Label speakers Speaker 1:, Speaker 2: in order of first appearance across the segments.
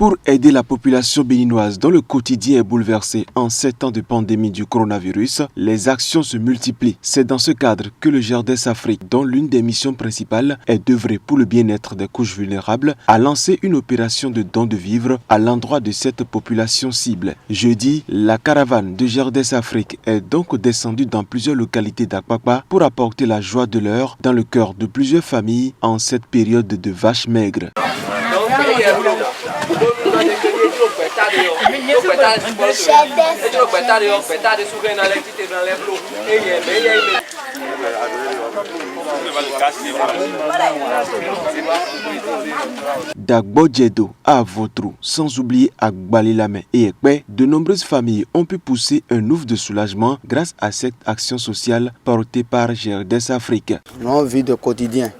Speaker 1: Pour aider la population béninoise dont le quotidien est bouleversé en 7 ans de pandémie du coronavirus, les actions se multiplient. C'est dans ce cadre que le GERDES Afrique, dont l'une des missions principales est d'œuvrer pour le bien-être des couches vulnérables, a lancé une opération de don de vivres à l'endroit de cette population cible. Jeudi, la caravane de GERDES Afrique est donc descendue dans plusieurs localités d'Akpakpa pour apporter la joie de l'heure dans le cœur de plusieurs familles en cette période de vaches maigres. D'Agbodjedo à Votrou, sans oublier Agbalilame et Ekpe, de nombreuses familles ont pu pousser un ouf de soulagement grâce à cette action sociale portée par GERDES Afrique.
Speaker 2: Nos vies de quotidien,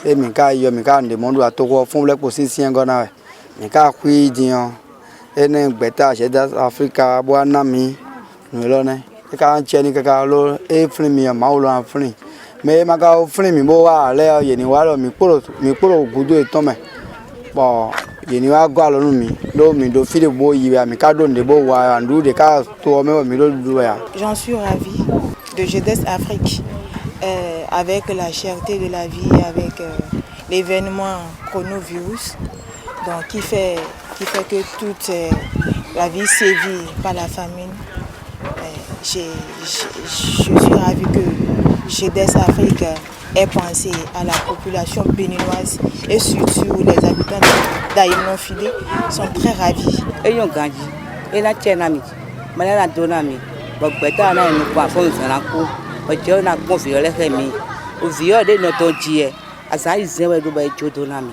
Speaker 2: et Mika yo Mika de monde à Togo font les positions gona Mika cuidion et ne beta GERDES Africa boanami nous l'on ka cheni ka lo e flimi ya maulo an flimi me maka flimi bo wa le yeni wa lo mi polo gudu e tome bo yeni wa gwa lo mi do file bo yi ya mi ka do de bo wa andu de ka to me mi do ya.
Speaker 3: J'en suis ravie de GERDES Afrique. Avec la cherté de la vie, avec l'événement coronavirus, donc qui fait que toute la vie sévit par la famine. Je suis ravie que GERDES Afrique ait pensé à la population béninoise et surtout les habitants d'Aïmnon Filé sont très ravis.
Speaker 4: Ojo na gbon fi ole mi o vi o de no to ji e asa izen do ba jo do na mi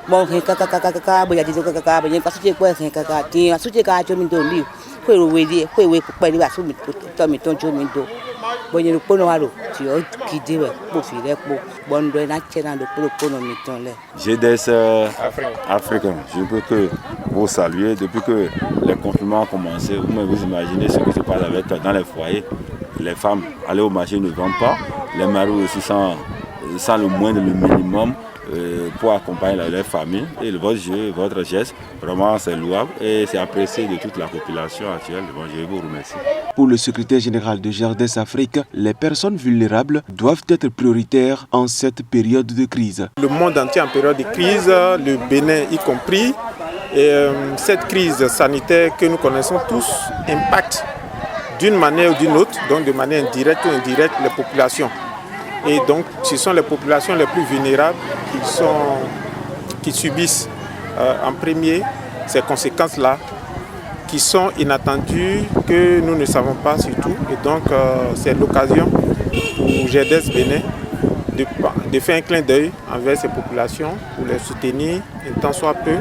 Speaker 4: mo hin kaka bo ya di kaka bo yin ka suje po hin kaka tin asuje ka jo mi do ni ko ero we pupa ni ba so mi to mi ton jo mi do bo yin po no wa ro ti o gide we po fi re po bondo na chena do po no mi ton le.
Speaker 5: GERDES Africain, je peux que vous saluer depuis que les confinements ont commencé. Vous imaginez ce qui se passe avec dans les foyers. Les femmes aller au marché ne vendent pas, les maris aussi sans le moindre le minimum pour accompagner leur famille. Et votre geste, vraiment c'est louable et c'est apprécié de toute la population actuelle. Bon, je vous remercie.
Speaker 1: Pour le secrétaire général de GERDES Afrique, les personnes vulnérables doivent être prioritaires en cette période de crise.
Speaker 6: Le monde entier en période de crise, le Bénin y compris, et cette crise sanitaire que nous connaissons tous impacte d'une manière ou d'une autre, donc de manière indirecte ou indirecte, les populations. Et donc, ce sont les populations les plus vulnérables qui subissent en premier ces conséquences-là, qui sont inattendues, que nous ne savons pas surtout. Et donc, c'est l'occasion pour GERDES Bénin de faire un clin d'œil envers ces populations, pour les soutenir, un tant soit peu,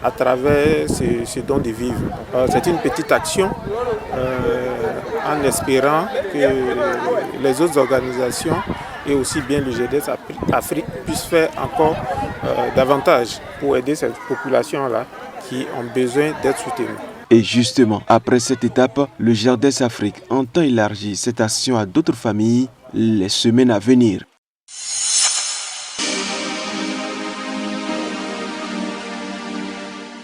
Speaker 6: à travers ce don de vivre. C'est une petite action en espérant que les autres organisations et aussi bien le GERDES Afrique puissent faire encore davantage pour aider ces populations-là qui ont besoin d'être soutenues.
Speaker 1: Et justement, après cette étape, le GERDES Afrique entend élargir cette action à d'autres familles les semaines à venir.